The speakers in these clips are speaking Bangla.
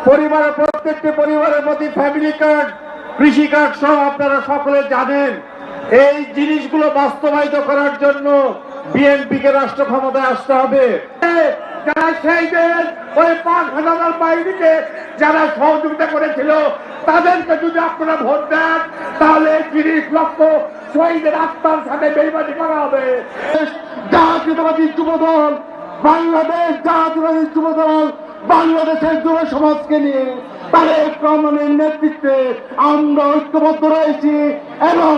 পরিবারের প্রত্যেকটি পরিবারের প্রতি ফ্যামিলি কার্ড, কৃষি কার্ড সহ আপনারা সকলে জানেন। এই জিনিসগুলো বাস্তবায়িত করার জন্য বিএনপিকে রাষ্ট্র ক্ষমতায় আসতে হবে। যারা শহীদের ওই ৫,০০০ বাহিনীকে যারা সহযোগিতা করেছিল তাদেরকে যদি আপনারা ভোট দেন তাহলে ৩০ লক্ষ শহীদের আত্মার সাথে বেইমানি করা হবে। জাতীয়তাবাদী যুবদল বাংলাদেশ, জাতীয়তাবাদী যুবদল বাংলাদেশের যুব সমাজকে নিয়ে তারেক রহমানের নেতৃত্বে আমরা ঐক্যবদ্ধ রয়েছি এবং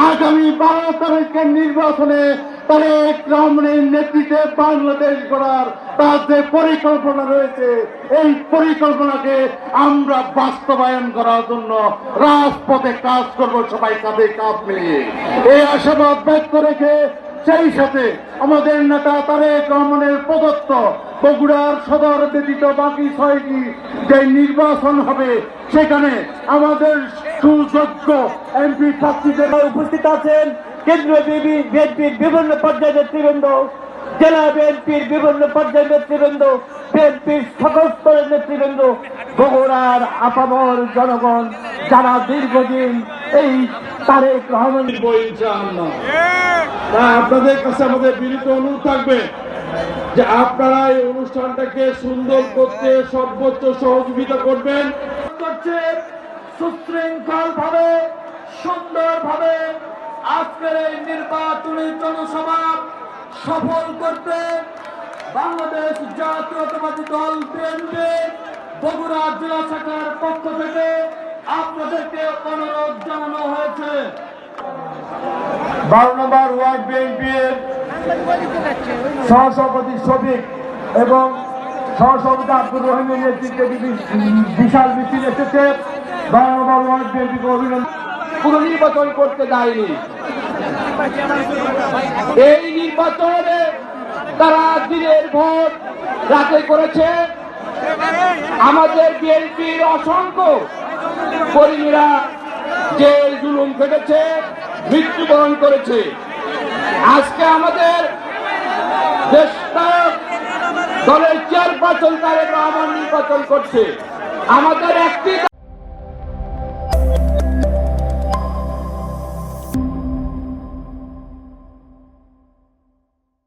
আগামী 12 তারিখের নির্বাচনে তারেক রহমানের নেতৃত্বে বাংলাদেশ গড়ার তার যে পরিকল্পনা রয়েছে এই পরিকল্পনাকে আমরা বাস্তবায়ন করার জন্য রাজপথে কাজ করব, সবাই কাঁধে কাঁধ মিলিয়ে। এই আশাবাদ ব্যক্ত রেখে সেই সাথে আমাদের নেতা তারেক রহমানের প্রদত্ত বগুড়ার সদর ব্যতীত বাকি 6টি যে নির্বাচন হবে সেখানে আমাদের সুযোগ্য এমপি প্রার্থীদের উপস্থিত আছেন কেন্দ্রীয় বিএনপির বিভিন্ন পর্যায়ের নেতৃবৃন্দ, জেলা বিএনপির বিভিন্ন পর্যায়ের নেতৃবৃন্দ, বিএনপির সকল স্তরের নেতৃবৃন্দ, বগুড়ার আপামর জনগণ যারা দীর্ঘদিন এই তারেক রহমান। আপনাদের কাছে আমাদের বিনীত অনুরোধ থাকবে যে আপনারা এই অনুষ্ঠানটাকে সুন্দর করতে সর্বোচ্চ সহযোগিতা করবেন। সুশৃঙ্খল ভাবে সুন্দর ভাবে আজকের এই নির্বাচনী জনসভা সফল করতে বাংলাদেশ জাতীয়তাবাদী দল বিএনপি বগুড়া জেলা শাখার পক্ষ থেকে আপনাদেরকে অনুরোধ জানানো হয়েছে। 12 নম্বর ওয়ার্ড বিএনপির সহসভাপতি শফিক এবং সহসভাপতি আব্দুর রহিমের নেতৃত্বে বিশাল মিছিল এসেছে। 12 নম্বর ওয়ার্ড বিএনপিকে অভিনন্দন। কোনো নির্বাচন করতে দেয়নি, এই নির্বাচনে তারা দিনের ভোট রাতে করেছে। আমাদের বিএনপির অসংখ্য কর্মীরা যে জুলুম খেটেছে, মৃত্যুবরণ করেছে। আজকে আমাদের দেশনায়ক দলের চেয়ারপারসন তারেক রহমান নির্বাচন করছে। আমাদের একটি